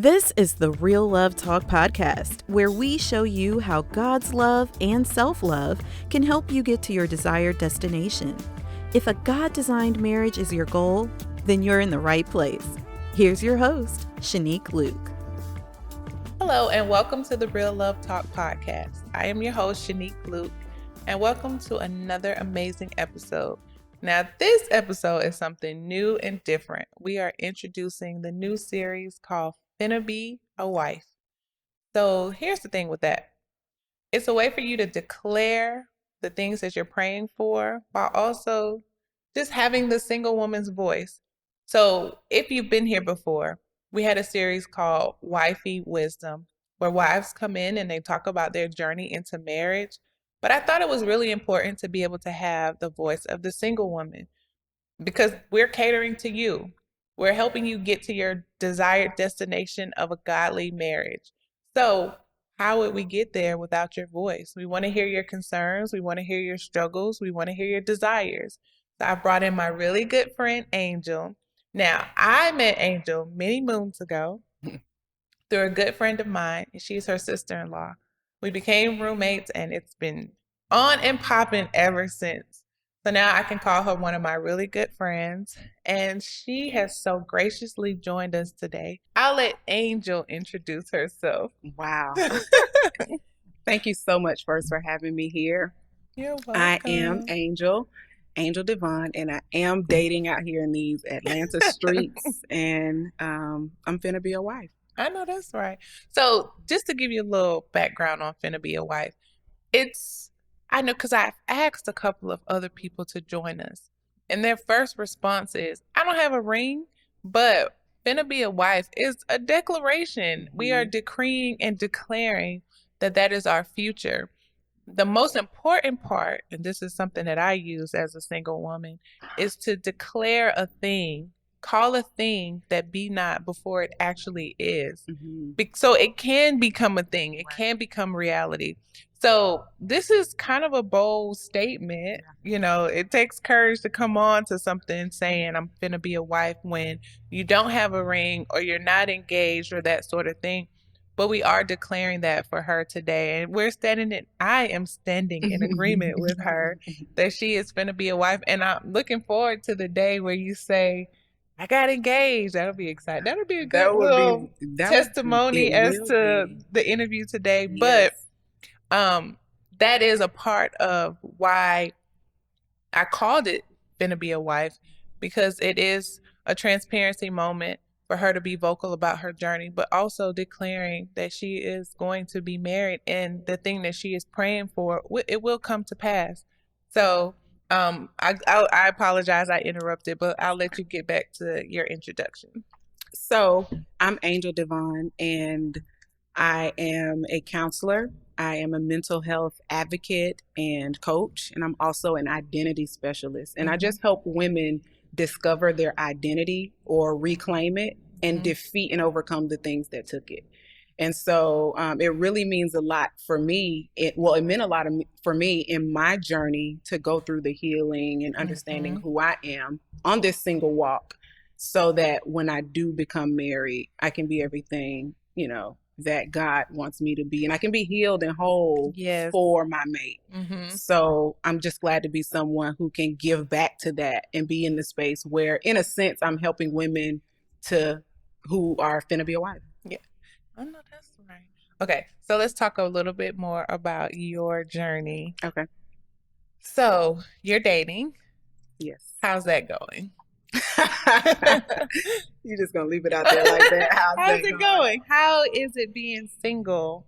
This is the Real Love Talk podcast, where we show you how God's love and self-love can help you get to your desired destination. If a God-designed marriage is your goal, then you're in the right place. Here's your host, Shenique Luke. Hello, and welcome to the Real Love Talk podcast. I am your host, Shenique Luke, and welcome to another amazing episode. Now, this episode is something new and different. We are introducing the new series called Finna Be a Wife. So here's the thing with that. It's a way for you to declare the things that you're praying for while also just having the single woman's voice. So if you've been here before, we had a series called Wifey Wisdom, where wives come in and they talk about their journey into marriage. But I thought it was really important to be able to have the voice of the single woman because we're catering to you. We're helping you get to your desired destination of a godly marriage. So how would we get there without your voice? We want to hear your concerns. We want to hear your struggles. We want to hear your desires. So I brought in my really good friend, Angel. Now, I met Angel many moons ago through a good friend of mine, and she's her sister-in-law. We became roommates, and it's been on and popping ever since. So now I can call her one of my really good friends, and she has so graciously joined us today. I'll let Angel introduce herself. Wow. Thank you so much first for having me here. You're welcome. I am Angel Devone, and I am dating out here in these Atlanta streets, and I'm finna be a wife. I know that's right. So just to give you a little background on Finna Be a Wife, I know because I've asked a couple of other people to join us, and their first response is, I don't have a ring, but Finna Be a Wife is a declaration. Mm-hmm. We are decreeing and declaring that is our future. The most important part, and this is something that I use as a single woman, is to declare a thing. Call a thing that be not before it actually is. Mm-hmm. So it can become a thing. It can become reality. So this is kind of a bold statement. You know, it takes courage to come on to something saying I'm finna be a wife when you don't have a ring or you're not engaged or that sort of thing. But we are declaring that for her today. And I am standing in agreement with her that she is finna be a wife. And I'm looking forward to the day where you say, I got engaged. That'll be exciting. That'll be a good little testimony as to the interview today. Yes. But that is a part of why I called it Finna Be a Wife, because it is a transparency moment for her to be vocal about her journey, but also declaring that she is going to be married and the thing that she is praying for, it will come to pass. So I apologize I interrupted, but I'll let you get back to your introduction. So I'm Angel Devone, and I am a counselor. I am a mental health advocate and coach, and I'm also an identity specialist. And I just help women discover their identity or reclaim it and defeat and overcome the things that took it. And so it really means a lot for me. It meant a lot for me in my journey to go through the healing and understanding who I am on this single walk, so that when I do become married, I can be everything, that God wants me to be. And I can be healed and whole for my mate. Mm-hmm. So I'm just glad to be someone who can give back to that and be in the space where, in a sense, I'm helping women who are finna be a wife. Yeah. Oh, no, that's right. Okay, so let's talk a little bit more about your journey. Okay. So you're dating. Yes. How's that going? You're just going to leave it out there like that. How's it going? How is it being single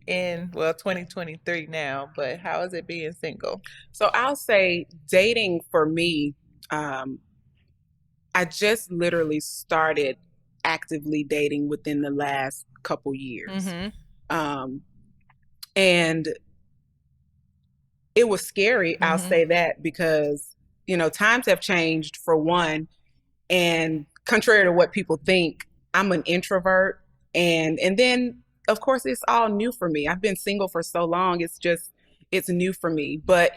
in 2023 now, but how is it being single? So I'll say dating for me, I just literally started actively dating within the last couple years. And it was scary. I'll say that because, times have changed for one, and contrary to what people think, I'm an introvert. And then of course it's all new for me. I've been single for so long. It's new for me, but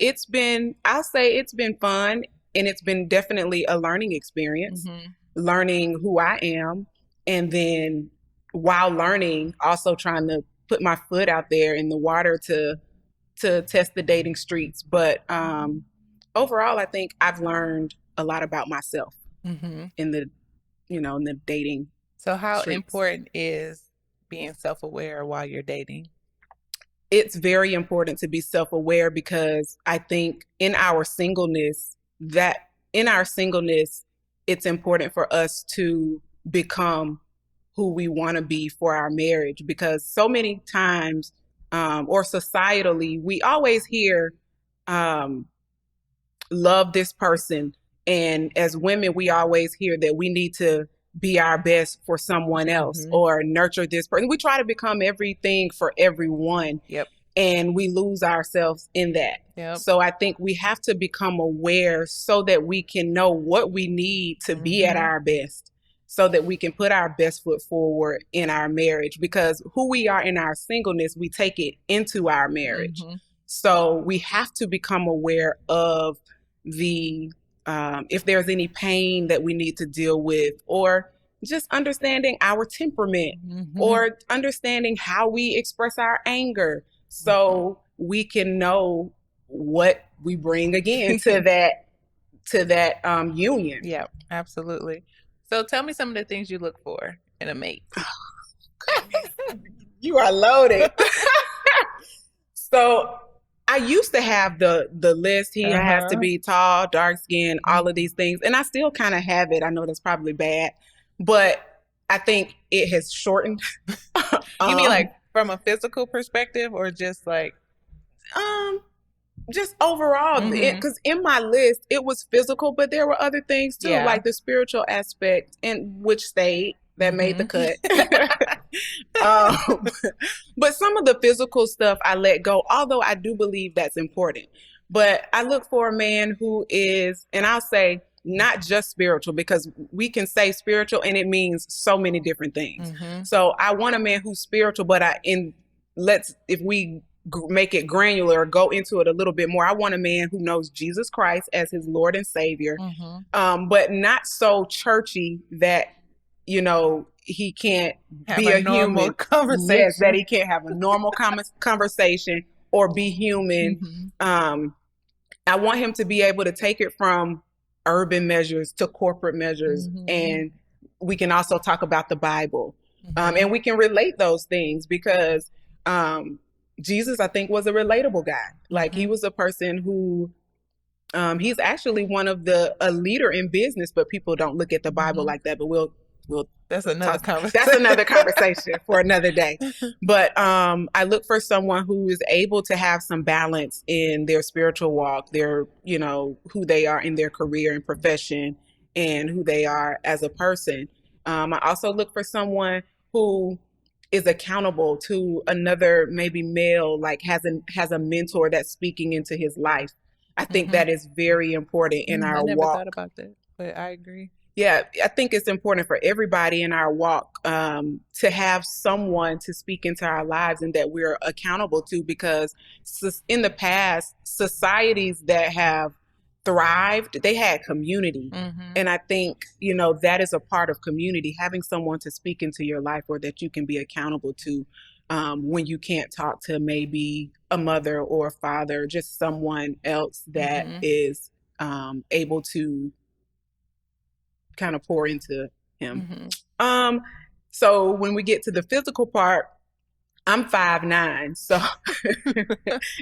I'll say it's been fun, and it's been definitely a learning experience, learning who I am, and then while learning, also trying to put my foot out there in the water to test the dating streets. But overall, I think I've learned a lot about myself in the in the dating. So how streets. important is being self-aware while you're dating? It's very important to be self-aware, because I think in our singleness, it's important for us to become who we want to be for our marriage, because so many times, or societally, we always hear, love this person. And as women, we always hear that we need to be our best for someone else or nurture this person. We try to become everything for everyone. Yep. And we lose ourselves in that. Yep. So I think we have to become aware so that we can know what we need to be at our best, so that we can put our best foot forward in our marriage, because who we are in our singleness, we take it into our marriage. So we have to become aware of the if there's any pain that we need to deal with, or just understanding our temperament, or understanding how we express our anger, so we can know what we bring again to that union. Yeah, absolutely. So tell me some of the things you look for in a mate. You are loaded. So I used to have the list. He has to be tall, dark skinned, all of these things. And I still kind of have it. I know that's probably bad, but I think it has shortened. You mean like from a physical perspective, or just like? Just overall, because in my list, it was physical, but there were other things too, like the spiritual aspect, and which stayed, that made the cut. But some of the physical stuff I let go, although I do believe that's important. But I look for a man who is, and I'll say not just spiritual, because we can say spiritual and it means so many different things. So I want a man who's spiritual, but if we make it granular, go into it a little bit more, I want a man who knows Jesus Christ as his Lord and Savior, but not so churchy that, he can't be a normal conversation. Yes, that he can't have a normal conversation or be human. I want him to be able to take it from urban measures to corporate measures. And we can also talk about the Bible. And we can relate those things, because Jesus, I think, was a relatable guy. Like, he was a person who, he's actually a leader in business, but people don't look at the Bible like that. But we'll that's another conversation. That's another conversation for another day. But I look for someone who is able to have some balance in their spiritual walk, their, who they are in their career and profession, and who they are as a person. I also look for someone who is accountable to another, maybe male, like has a mentor that's speaking into his life. I think that is very important in our walk. I never thought about that, but I agree. Yeah, I think it's important for everybody in our walk to have someone to speak into our lives and that we're accountable to, because in the past, societies that have thrived, they had community. And I think, that is a part of community, having someone to speak into your life or that you can be accountable to when you can't talk to maybe a mother or a father, just someone else that is able to kind of pour into him. So when we get to the physical part, I'm 5'9", so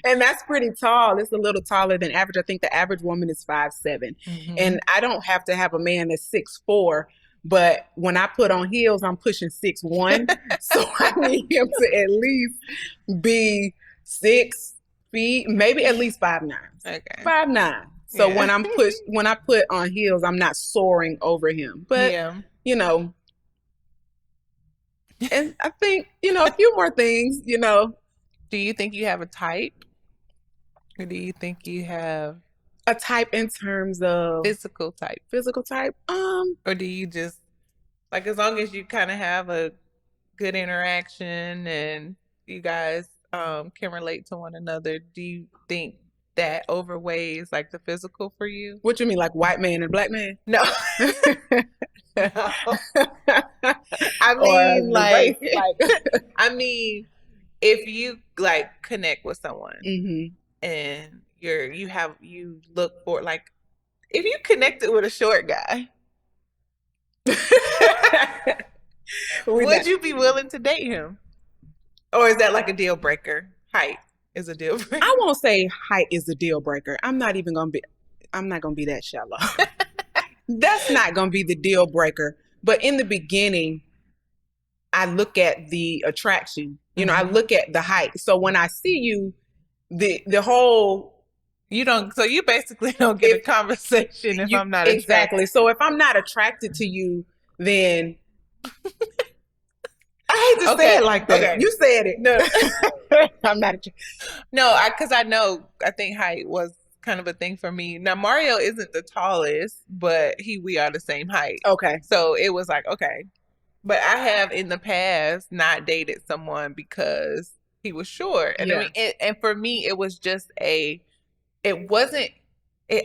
and that's pretty tall. It's a little taller than average. I think the average woman is 5'7", and I don't have to have a man that's 6'4", but when I put on heels, I'm pushing 6'1", so I need him to at least be 6 feet, maybe at least 5'9". Okay, 5'9". So when I put on heels, I'm not soaring over him. But and I think, a few more things, Do you think you have a type? Or do you think you have a type in terms of physical type? Or do you just, like, as long as you kind of have a good interaction and you guys can relate to one another, do you think that overweighs like the physical for you? What you mean, like white man and black man? No. I mean, like, like I mean, if you like connect with someone mm-hmm. and you look for like, if you connected with a short guy, would you be willing to date him? Or is that like a deal breaker? Height is a deal breaker. I won't say height is a deal breaker. I'm not gonna be that shallow. That's not gonna be the deal breaker. But in the beginning, I look at the attraction. You know, I look at the height. So when I see you, the whole so you basically don't get a conversation if I'm not attracted. Exactly. So if I'm not attracted to you, then I hate to say it like that. Okay. You said it. No, I'm not attracted. No, because I think height was kind of a thing for me. Now Mario isn't the tallest, but we are the same height. Okay. So it was like, okay. But I have in the past not dated someone because he was short. And I mean, and for me, it was just it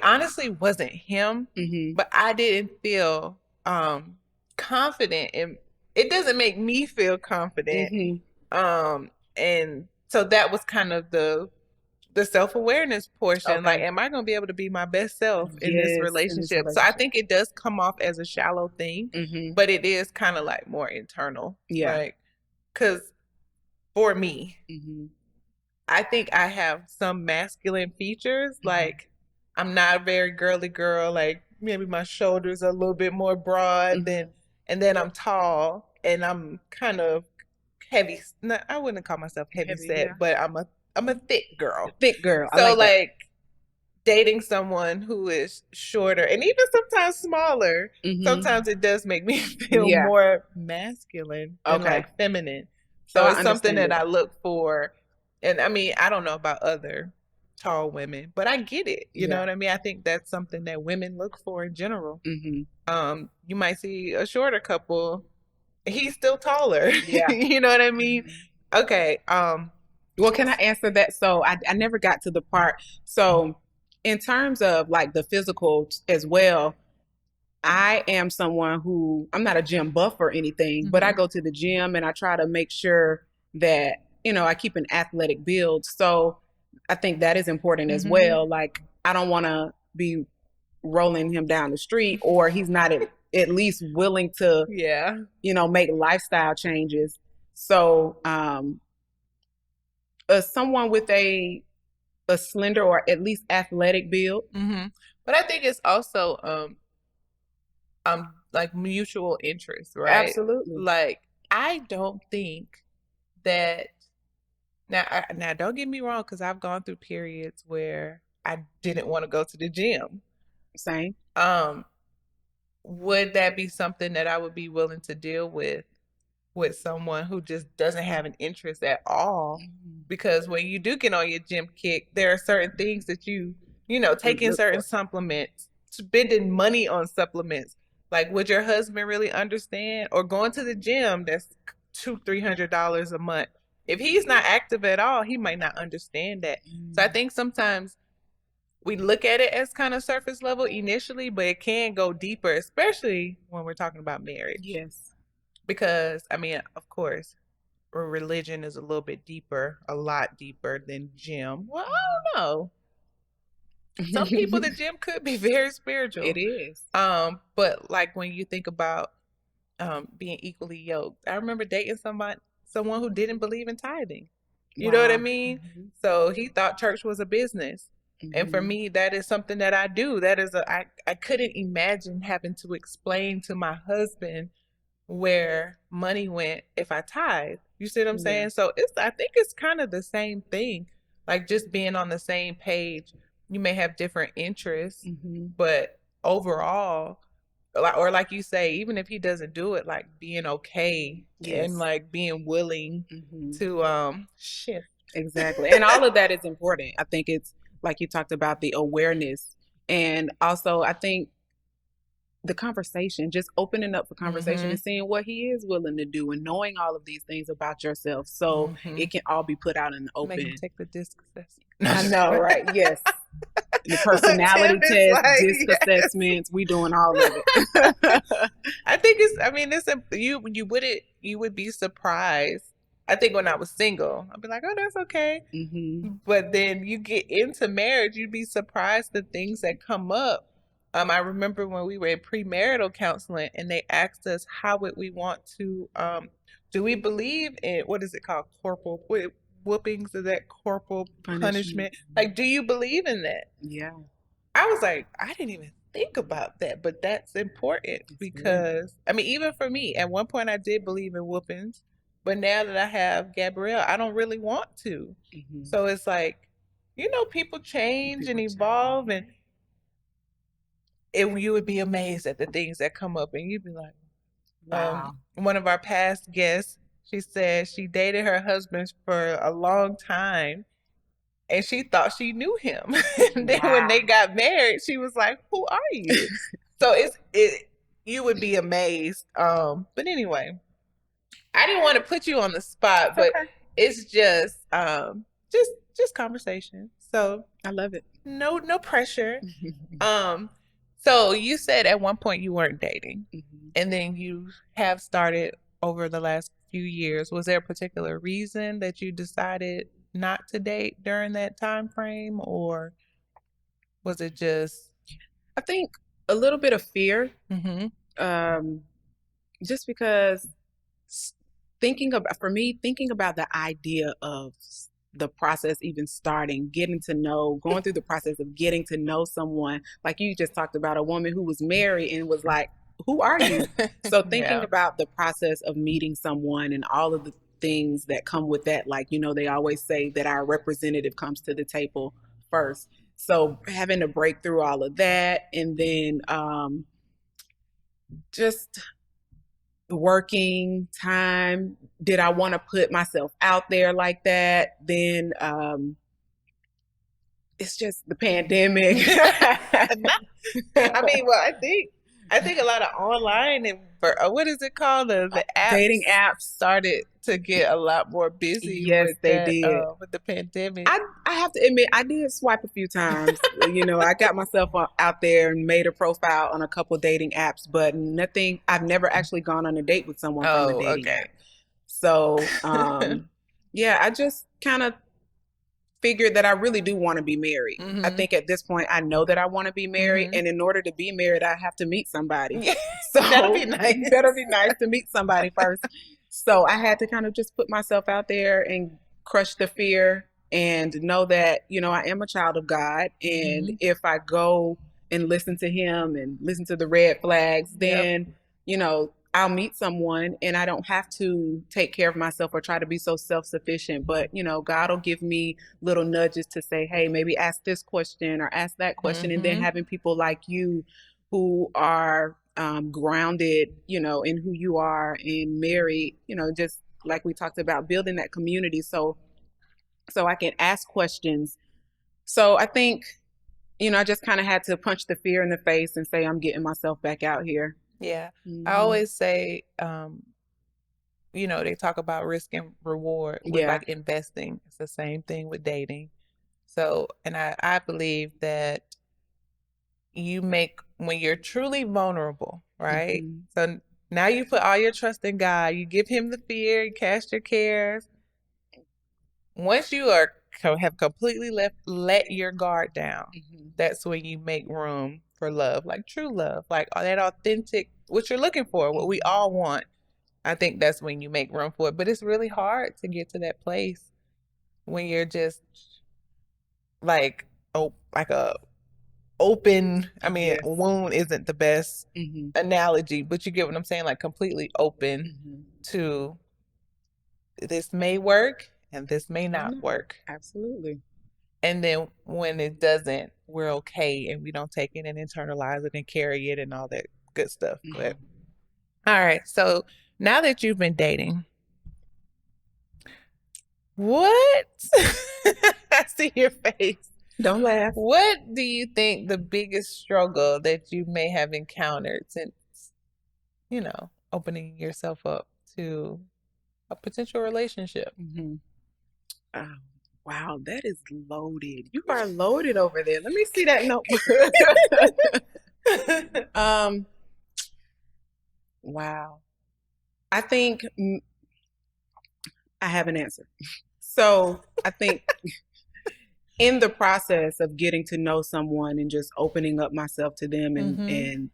honestly wasn't him, but I didn't feel confident, and it doesn't make me feel confident. And so that was kind of the self-awareness portion. Okay. Like, am I going to be able to be my best self in this relationship? So I think it does come off as a shallow thing, but it is kind of like more internal. Yeah. Like, because for me, I think I have some masculine features. Like, I'm not a very girly girl. Like, maybe my shoulders are a little bit more broad and then I'm tall and I'm kind of heavy. No, I wouldn't call myself heavy set, but I'm a thick girl. Thick girl. So like dating someone who is shorter and even sometimes smaller, sometimes it does make me feel more masculine and like feminine. So it's something that I look for. And I mean, I don't know about other tall women, but I get it. You know what I mean? I think that's something that women look for in general. You might see a shorter couple, he's still taller. Yeah. You know what I mean? Okay. Well, can I answer that? So I never got to the part. So in terms of like the physical as well, I am someone who, I'm not a gym buff or anything, but I go to the gym and I try to make sure that, you know, I keep an athletic build. So I think that is important as well. Like, I don't want to be rolling him down the street, or he's not at least willing to, you know, make lifestyle changes. So, someone with a slender or at least athletic build. But I think it's also like mutual interest, right? Absolutely. Like, I don't think that now don't get me wrong, because I've gone through periods where I didn't want to go to the gym. Same. Would that be something that I would be willing to deal with someone who just doesn't have an interest at all? Because when you do get on your gym kick, there are certain things that you know, taking certain supplements, spending money on supplements. Like, would your husband really understand? Or going to the gym, that's $200-$300 a month. If he's not active at all, he might not understand that. So I think sometimes we look at it as kind of surface level initially, but it can go deeper, especially when we're talking about marriage. Yes. Because, I mean, of course, religion is a little bit deeper, a lot deeper than gym. Well, I don't know. Some people, the gym could be very spiritual. It is. But like when you think about being equally yoked, I remember dating someone who didn't believe in tithing. You know what I mean? So he thought church was a business. And for me, that is something that I do. That is I couldn't imagine having to explain to my husband where money went if I tithe. You see what I'm saying? So I think it's kind of the same thing. Like, just being on the same page. You may have different interests, but overall, or like you say, even if he doesn't do it, like being okay and like being willing to shift. Exactly. And all of that is important. I think it's like you talked about, the awareness, and also I think the conversation, just opening up for conversation and seeing what he is willing to do, and knowing all of these things about yourself, so it can all be put out in the open. Make him take the disc test. I know, right? Yes. The personality Tim is test, like, disc yes. assessments, we doing all of it. I think you would be surprised. I think when I was single, I'd be like, oh, that's okay. Mm-hmm. But then you get into marriage, you'd be surprised the things that come up. I remember when we were in premarital counseling and they asked us how would we want to, do we believe in, what is it called? Corporal whoopings? Is that corporal punishment? Like, do you believe in that? Yeah. I was like, I didn't even think about that, but that's important because, I mean, even for me, at one point I did believe in whoopings, but now that I have Gabrielle, I don't really want to. Mm-hmm. So it's like, people change and evolve, and you would be amazed at the things that come up, and you'd be like, wow. One of our past guests, she said she dated her husband for a long time. And she thought she knew him. And then when they got married, she was like, who are you? So you would be amazed. But anyway, I didn't want to put you on the spot, but it's just conversation. So I love it. No pressure. So you said at one point you weren't dating, and then you have started over the last few years. Was there a particular reason that you decided not to date during that time frame, or was it just? I think a little bit of fear. Just because thinking about the idea of the process even starting, going through the process of getting to know someone, like you just talked about, a woman who was married and was like, who are you? So thinking about the process of meeting someone and all of the things that come with that, like, they always say that our representative comes to the table first. So having to break through all of that, and then just working time, did I want to put myself out there like that? Then it's just the pandemic. I mean, well, I think a lot of online and what is it called? The apps, dating apps started to get a lot more busy. Yes, they did with the pandemic. I have to admit, I did swipe a few times. I got myself out there and made a profile on a couple dating apps, but nothing. I've never actually gone on a date with someone from a dating app. So, yeah, I just kind of figured that I really do want to be married. I think at this point I know that I want to be married, and in order to be married I have to meet somebody. So that'll be nice. Better be nice to meet somebody first. So I had to kind of just put myself out there and crush the fear and know that, I am a child of God, and if I go and listen to him and listen to the red flags, then I'll meet someone and I don't have to take care of myself or try to be so self-sufficient. But, God will give me little nudges to say, hey, maybe ask this question or ask that question. And then having people like you who are grounded, in who you are and married, just like we talked about, building that community so I can ask questions. So I think, I just kind of had to punch the fear in the face and say, I'm getting myself back out here. Yeah. I always say, they talk about risk and reward with like investing. It's the same thing with dating. So, and I believe that when you're truly vulnerable, right? So now you put all your trust in God, you give him the fear, you cast your cares. Once you have completely let your guard down, that's when you make room for love, like true love, like that authentic, what you're looking for, what we all want. I think that's when you make room for it. But it's really hard to get to that place when you're just like a open. I mean, wound isn't the best analogy, but you get what I'm saying, like completely open to this may work and this may not work. Absolutely. And then when it doesn't, we're okay and we don't take it and internalize it and carry it and all that good stuff. But all right, so now that you've been dating, what? I see your face. Don't laugh. What do you think the biggest struggle that you may have encountered since, opening yourself up to a potential relationship? Wow, that is loaded. You are loaded over there. Let me see that notebook. Wow. I think I have an answer. So I think in the process of getting to know someone and just opening up myself to them and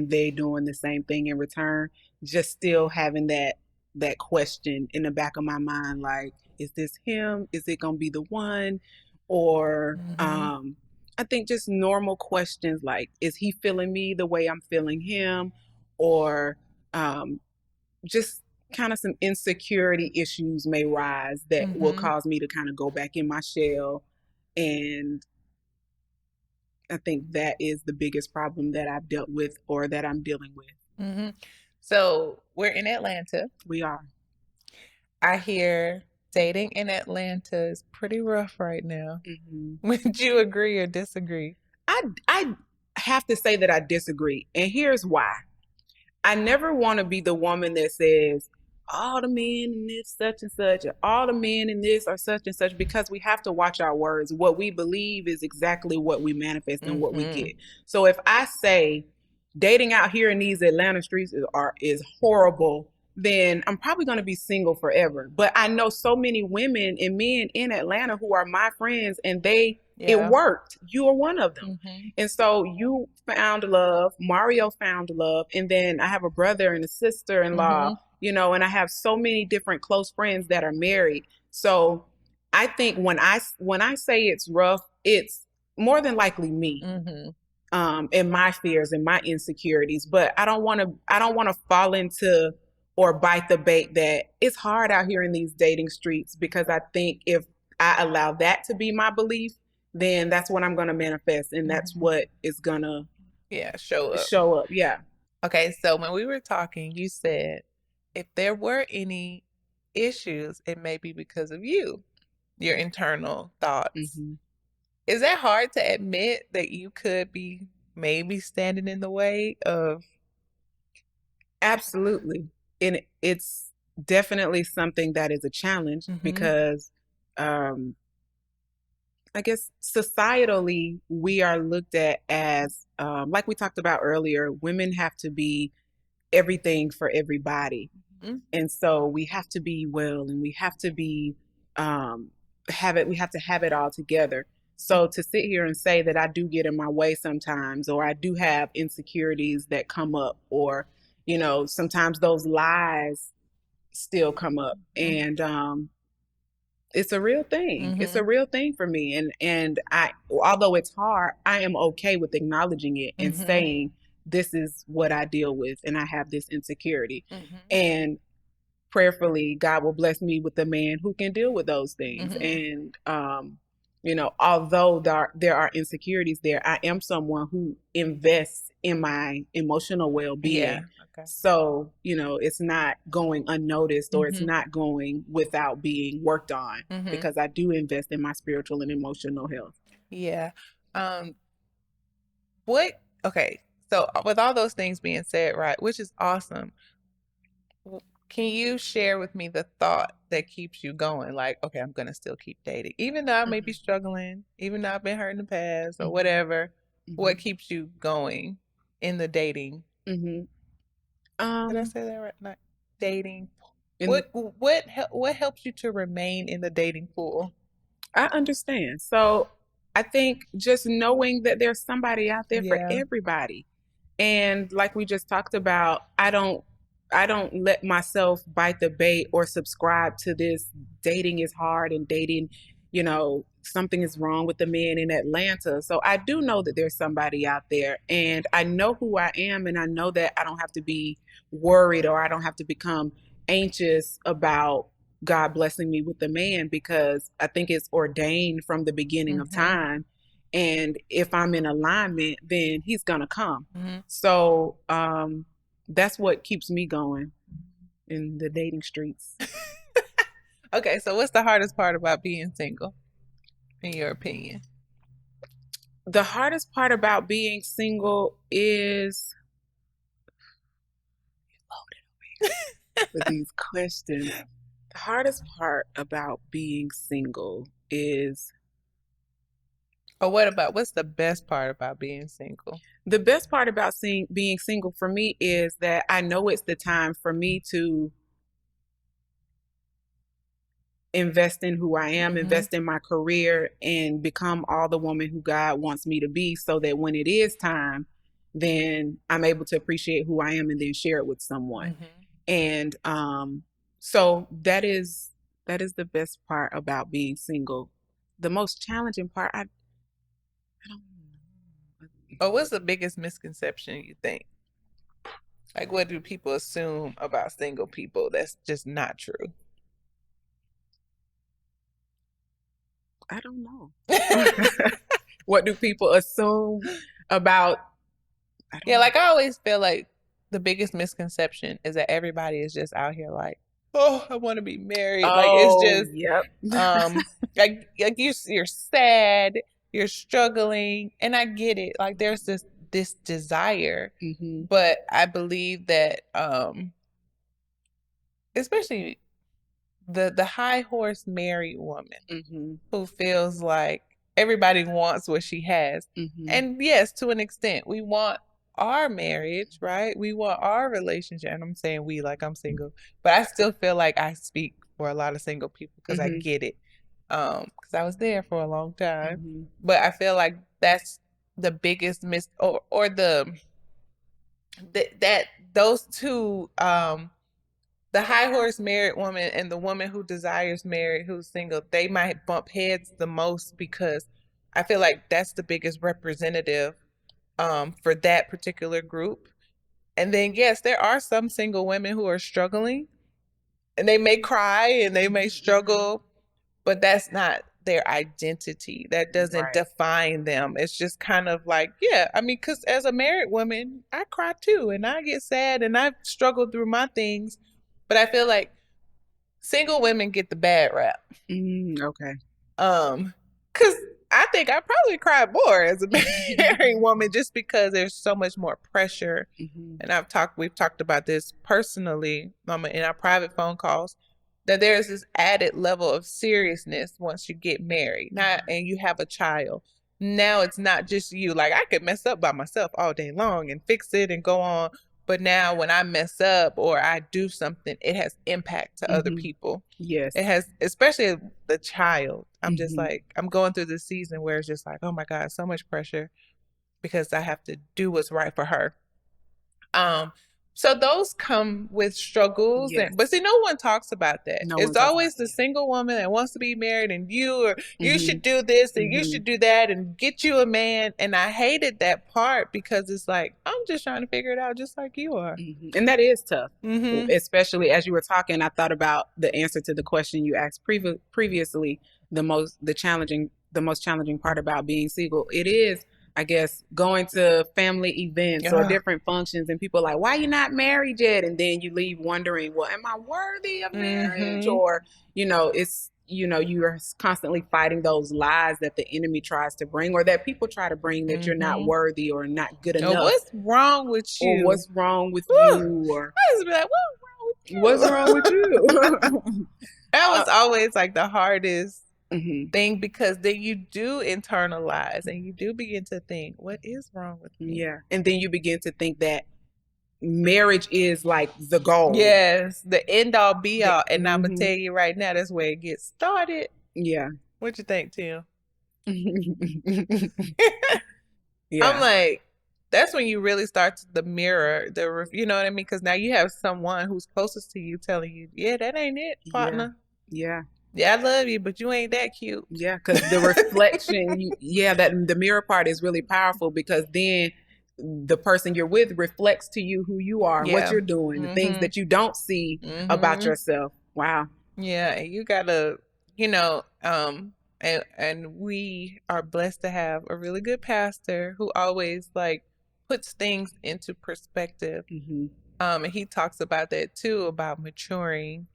they doing the same thing in return, just still having that question in the back of my mind, like, is this him? Is it gonna be the one? Or I think just normal questions like, is he feeling me the way I'm feeling him? Or just kind of some insecurity issues may rise that will cause me to kind of go back in my shell. And I think that is the biggest problem that I've dealt with or that I'm dealing with. So we're in Atlanta. We are. I hear dating in Atlanta is pretty rough right now. Would you agree or disagree? I have to say that I disagree. And here's why. I never want to be the woman that says, all the men in this such and such, or all the men in this are such and such, because we have to watch our words. What we believe is exactly what we manifest and what we get. So if I say dating out here in these Atlanta streets is horrible, then I'm probably going to be single forever. But I know so many women and men in Atlanta who are my friends, and it worked. You are one of them. And so you found love. Mario found love. And then I have a brother and a sister-in-law, and I have so many different close friends that are married. So I think when I say it's rough, it's more than likely me. And my fears and my insecurities. But I don't want to fall into or bite the bait that it's hard out here in these dating streets, because I think if I allow that to be my belief, then that's what I'm going to manifest, and that's what is going to show up. Yeah. Okay, so when we were talking, you said if there were any issues, it may be because of you, your internal thoughts. Is that hard to admit that you could be maybe standing in the way of? Absolutely. And it's definitely something that is a challenge because I guess societally we are looked at as, like we talked about earlier, women have to be everything for everybody. And so we have to be well, and we have to be, we have to have it all together. So to sit here and say that I do get in my way sometimes, or I do have insecurities that come up, or, sometimes those lies still come up. And, it's a real thing. It's a real thing for me. And although it's hard, I am okay with acknowledging it and saying, this is what I deal with, and I have this insecurity. And prayerfully, God will bless me with a man who can deal with those things. And, although there are insecurities there, I am someone who invests in my emotional well-being. So, it's not going unnoticed, or it's not going without being worked on, because I do invest in my spiritual and emotional health. Yeah. Okay. So with all those things being said, right, which is awesome, can you share with me the thought that keeps you going? Like, okay, I'm going to still keep dating, even though I may be struggling, even though I've been hurt in the past or whatever. What keeps you going in the dating? Did I say that right? Not dating. What helps you to remain in the dating pool? I understand. So I think just knowing that there's somebody out there for everybody. And like we just talked about, I don't let myself bite the bait or subscribe to this dating is hard and dating, something is wrong with the men in Atlanta. So I do know that there's somebody out there, and I know who I am, and I know that I don't have to be worried, or I don't have to become anxious about God blessing me with a man, because I think it's ordained from the beginning of time. And if I'm in alignment, then he's going to come. So that's what keeps me going in the dating streets. Okay, so what's the hardest part about being single, in your opinion? The hardest part about being single is with these questions. The hardest part about being single is Or what's the best part about being single? the best part about being single for me is that I know it's the time for me to invest in who I am, invest in my career, and become all the woman who God wants me to be, so that when it is time, then I'm able to appreciate who I am and then share it with someone. And so that is the best part about being single. The most challenging part, I don't know. Or what's the biggest misconception you think? Like, what do people assume about single people that's just not true? I don't know. What do people assume about? Yeah, like I always feel like the biggest misconception is that everybody is just out here like, oh, I want to be married. Like it's just, yep. like you're sad, you're struggling, and I get it. Like there's this desire, but I believe that, especially the high horse married woman who feels like everybody wants what she has, and yes, to an extent, we want our marriage, right? We want our relationship. And I'm saying we, like I'm single, but I still feel like I speak for a lot of single people because I get it. Because I was there for a long time. But I feel like that's the biggest or that those two, the high horse married woman and the woman who desires married who's single, they might bump heads the most because I feel like that's the biggest representative for that particular group. And then, yes, there are some single women who are struggling and they may cry and they may struggle, but that's not their identity. That doesn't define them. It's just kind of like, yeah, I mean, because as a married woman, I cry too and I get sad and I've struggled through my things. But I feel like single women get the bad rap. Okay. Because I think I probably cry more as a married woman just because there's so much more pressure. And we've talked about this personally, in our private phone calls, that there's this added level of seriousness once you get married, and you have a child. Now it's not just you. Like I could mess up by myself all day long and fix it and go on. But now when I mess up or I do something, it has impact to other people. Yes. It has, especially the child. I'm just like, I'm going through this season where it's just like, oh my God, so much pressure because I have to do what's right for her. So those come with struggles, but see, no one talks about that. It's always the single woman that wants to be married and you should do this and you should do that and get you a man. And I hated that part because it's like, I'm just trying to figure it out just like you are. And that is tough. Especially as you were talking, I thought about the answer to the question you asked previously. The most challenging part about being single, it is, I guess, going to family events or different functions and people are like, why are you not married yet? And then you leave wondering, well, am I worthy of marriage? Or, it's, you're constantly fighting those lies that the enemy tries to bring or that people try to bring that you're not worthy or not good enough. What's wrong with you? Or what's wrong with you? Or I just be like, what's wrong with you? That was always like the hardest thing because then you do internalize and you do begin to think, what is wrong with me? Yeah. And then you begin to think that marriage is like the goal. Yes, the end all be all. And I'm going to tell you right now, that's where it gets started. Yeah. What you think, Tim? Yeah. I'm like, that's when you really start to mirror, you know what I mean? Because now you have someone who's closest to you telling you, yeah, that ain't it, partner. Yeah. Yeah, I love you, but you ain't that cute. Yeah, because the reflection, that the mirror part is really powerful because then the person you're with reflects to you who you are, what you're doing, the things that you don't see about yourself. Wow. Yeah, and you gotta, and we are blessed to have a really good pastor who always like puts things into perspective. And he talks about that too, about maturing.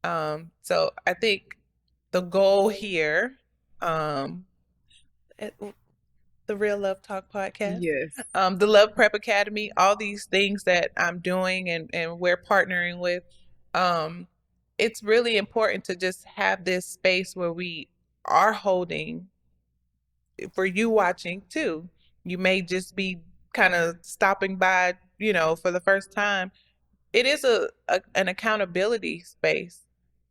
So I think the goal here, at the Real Love Talk podcast, the Love Prep Academy, all these things that I'm doing and we're partnering with, it's really important to just have this space where we are holding for you watching too. You may just be kind of stopping by, for the first time. It is an accountability space,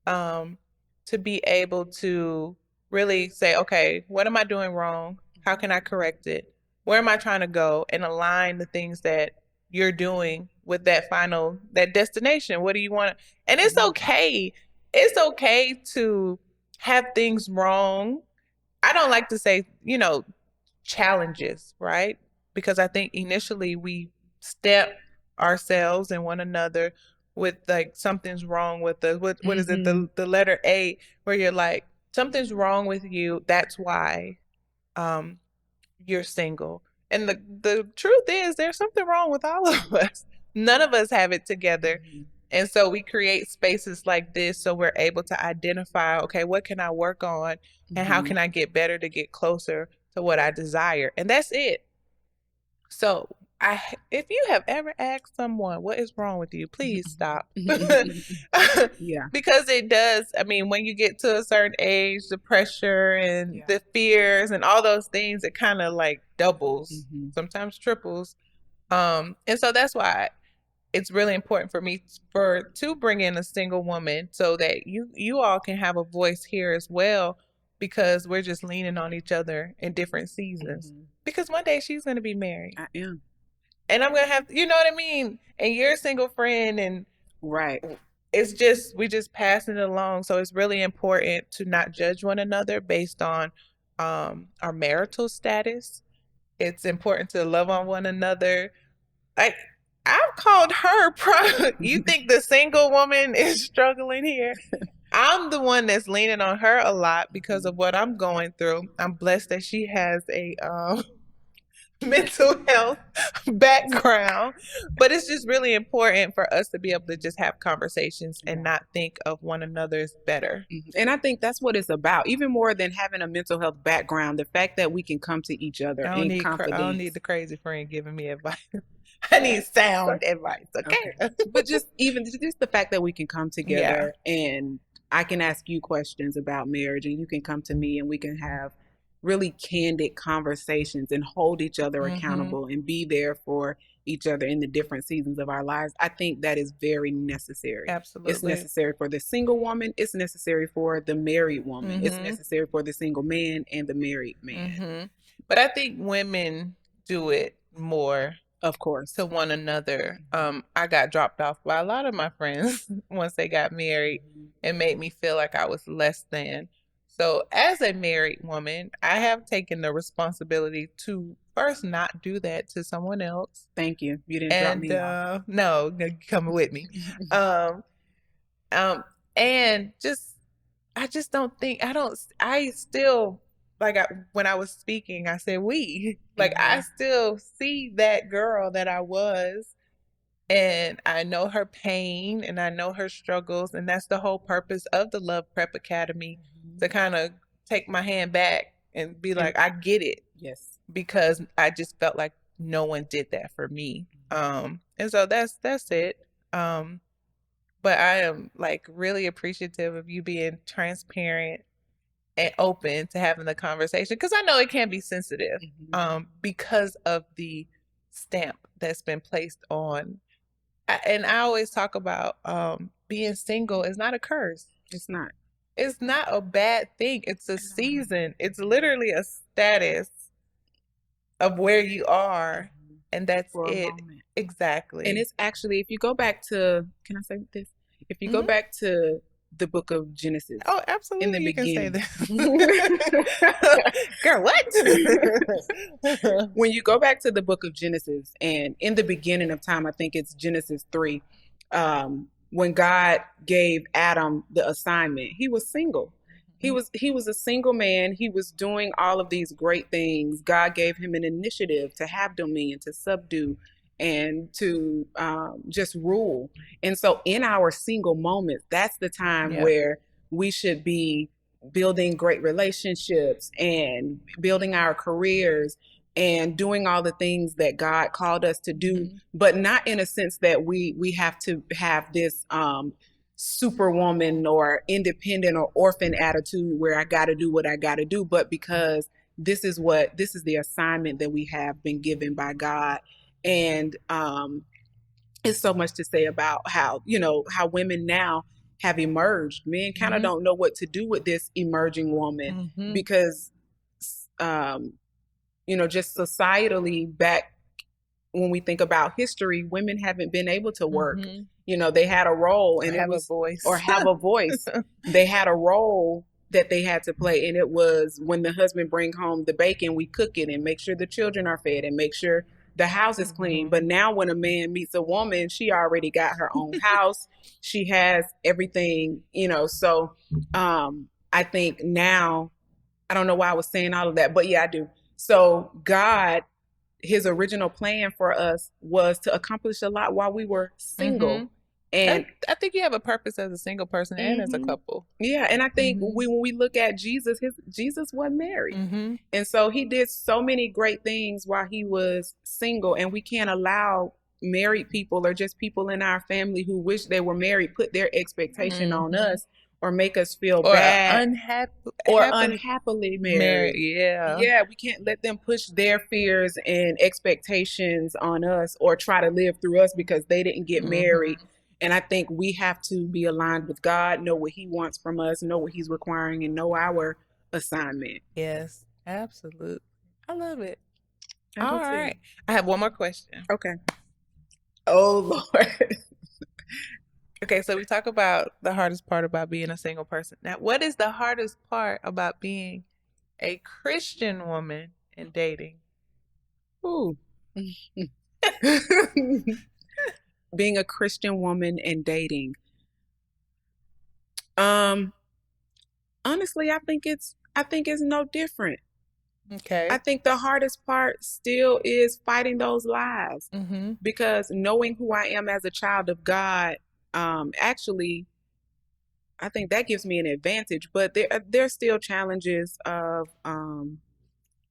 to be able to really say, okay, what am I doing wrong? How can I correct it? Where am I trying to go? And align the things that you're doing with that destination. What do you want? And it's okay. It's okay to have things wrong. I don't like to say, challenges, right? Because I think initially we step ourselves and one another with like something's wrong with us. What is it? The letter A, where you're like, something's wrong with you. That's why you're single. And the truth is there's something wrong with all of us. None of us have it together. And so we create spaces like this so we're able to identify, okay, what can I work on and how can I get better to get closer to what I desire? And that's it. So if you have ever asked someone what is wrong with you, please stop. Yeah. Because it does. I mean, when you get to a certain age, the pressure and the fears and all those things, it kind of like doubles, sometimes triples. And so that's why it's really important for me to bring in a single woman so that you all can have a voice here as well, because we're just leaning on each other in different seasons. Because one day she's going to be married. I am. And I'm going to have, you know what I mean? And you're a single friend, and right. It's just, we just passing it along. So it's really important to not judge one another based on our marital status. It's important to love on one another. I've called her you think the single woman is struggling here? I'm the one that's leaning on her a lot because of what I'm going through. I'm blessed that she has a mental health background, but it's just really important for us to be able to just have conversations and not think of one another as better. And I think that's what it's about, even more than having a mental health background, the fact that we can come to each other in confidence. I don't need the crazy friend giving me advice. I need sound advice, okay? But just the fact that we can come together and I can ask you questions about marriage and you can come to me and we can have really candid conversations and hold each other accountable and be there for each other in the different seasons of our lives. I think that is very necessary. Absolutely. It's necessary for the single woman. It's necessary for the married woman. It's necessary for the single man and the married man. But I think women do it more, of course, to one another. I got dropped off by a lot of my friends once they got married and made me feel like I was less than. So as a married woman, I have taken the responsibility to first not do that to someone else. Thank you. You didn't drop me off. No, come with me. And I just don't think, I still, when I was speaking, I said we, I still see that girl that I was, and I know her pain and I know her struggles. And that's the whole purpose of the Love Prep Academy, to kind of take my hand back and be like, I get it. Yes. Because I just felt like no one did that for me. And so that's it. But I am really appreciative of you being transparent and open to having the conversation, because I know it can be sensitive because of the stamp that's been placed on. And I always talk about being single is not a curse. It's not. It's not a bad thing. It's a season. It's literally a status of where you are. And that's it. Exactly. And it's actually, if you go back to, can I say this? If you go back to the book of Genesis. Oh, absolutely. In the beginning. Can say this. Girl, what? When you go back to the book of Genesis, and in the beginning of time, I think it's Genesis 3, when God gave Adam the assignment, he was single. He was a single man. He was doing all of these great things. God gave him an initiative to have dominion, to subdue, and to just rule. And so in our single moments, that's the time where we should be building great relationships and building our careers and doing all the things that God called us to do, but not in a sense that we have to have this superwoman or independent or orphan attitude where I got to do what I got to do, but because this is the assignment that we have been given by God. And it's so much to say about how women now have emerged. Men kind of don't know what to do with this emerging woman because, just societally back when we think about history, women haven't been able to work. They had a role and have a voice. They had a role that they had to play. And it was when the husband bring home the bacon, we cook it and make sure the children are fed and make sure the house is clean. But now when a man meets a woman, she already got her own house. She has everything, so I think now, I don't know why I was saying all of that, but yeah, I do. So God, his original plan for us was to accomplish a lot while we were single. And I think you have a purpose as a single person and as a couple. Yeah. And I think when we look at Jesus, Jesus wasn't married. And so he did so many great things while he was single. And we can't allow married people or just people in our family who wish they were married put their expectation on us or make us feel bad or unhappily married. Yeah, we can't let them push their fears and expectations on us or try to live through us because they didn't get married. And I think we have to be aligned with God, know what he wants from us, know what he's requiring, and know our assignment. Yes, absolutely. I love it. All right. I have one more question. Okay. Oh, Lord. Okay, so we talk about the hardest part about being a single person. Now, what is the hardest part about being a Christian woman and dating? Ooh. Being a Christian woman and dating. Honestly, I think it's no different. Okay. I think the hardest part still is fighting those lies because knowing who I am as a child of God, actually, I think that gives me an advantage, but there's still challenges of,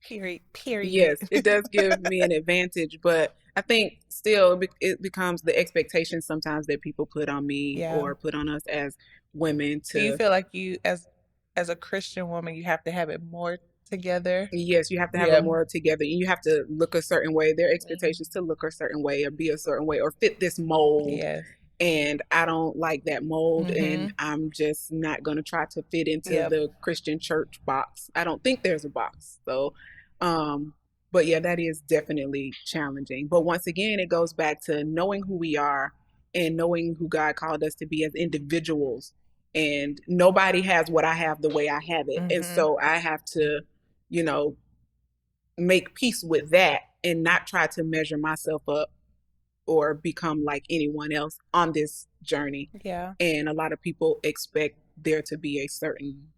period. Yes, it does give me an advantage, but I think still it becomes the expectations sometimes that people put on me or put on us as women. Do you feel like you, as a Christian woman, you have to have it more together? Yes, you have to have it more together. And you have to look a certain way. There are expectations to look a certain way or be a certain way or fit this mold. Yes. And I don't like that mold, and I'm just not going to try to fit into the Christian church box. I don't think there's a box. So, but yeah, that is definitely challenging. But once again, it goes back to knowing who we are and knowing who God called us to be as individuals. And nobody has what I have the way I have it. And so I have to, make peace with that and not try to measure myself up or become like anyone else on this journey. Yeah. And a lot of people expect there to be a certain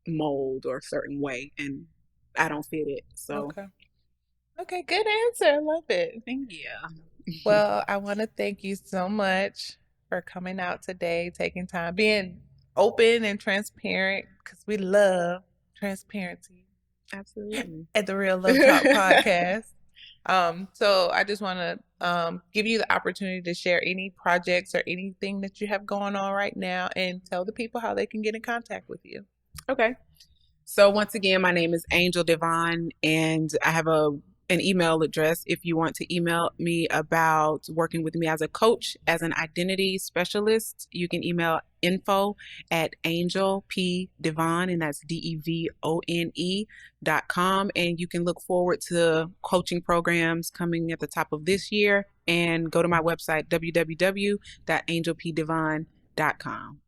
mold or a certain way, and I don't fit it. So Okay, good answer. I love it. Thank you. Well, I want to thank you so much for coming out today, taking time, being open and transparent, because we love transparency. Absolutely. At the Real Love Talk podcast. So I just want to give you the opportunity to share any projects or anything that you have going on right now and tell the people how they can get in contact with you. Okay. So once again, my name is Angel Devone, and I have an email address if you want to email me about working with me as a coach, as an identity specialist. You can email info@angelpdevone, and that's DEVONE.com. And you can look forward to coaching programs coming at the top of this year, and go to my website, www.angelpdevone.com.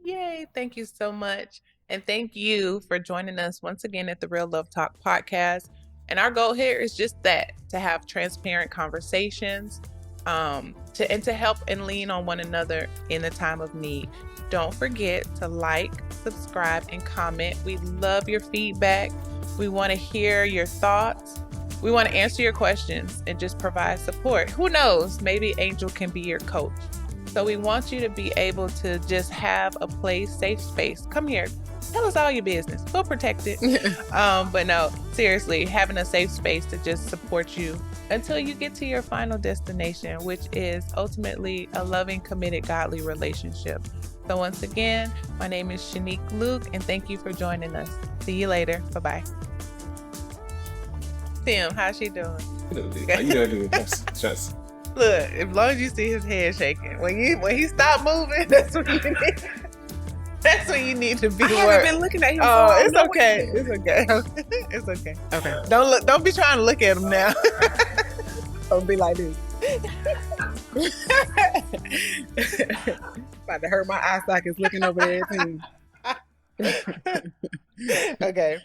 Yay. Thank you so much. And thank you for joining us once again at the Real Love Talk podcast. And our goal here is just that, to have transparent conversations, to help and lean on one another in a time of need. Don't forget to like, subscribe, and comment. We love your feedback. We want to hear your thoughts. We want to answer your questions and just provide support. Who knows? Maybe Angel can be your coach. So we want you to be able to just have a place, safe space. Come here. Tell us all your business. We'll protect it. But no, seriously, having a safe space to just support you until you get to your final destination, which is ultimately a loving, committed, godly relationship. So once again, my name is Shenique Luke, and thank you for joining us. See you later. Bye-bye. Tim, how's she doing? You know, do just. Look, as long as you see his head shaking, when he stop moving, that's when you need. That's when you need to be. I haven't been looking at him. Oh, it's okay. It's okay. It's okay. Okay. Don't be trying to look at him now. Don't be like this. About to hurt my eye sockets looking over there too. Okay.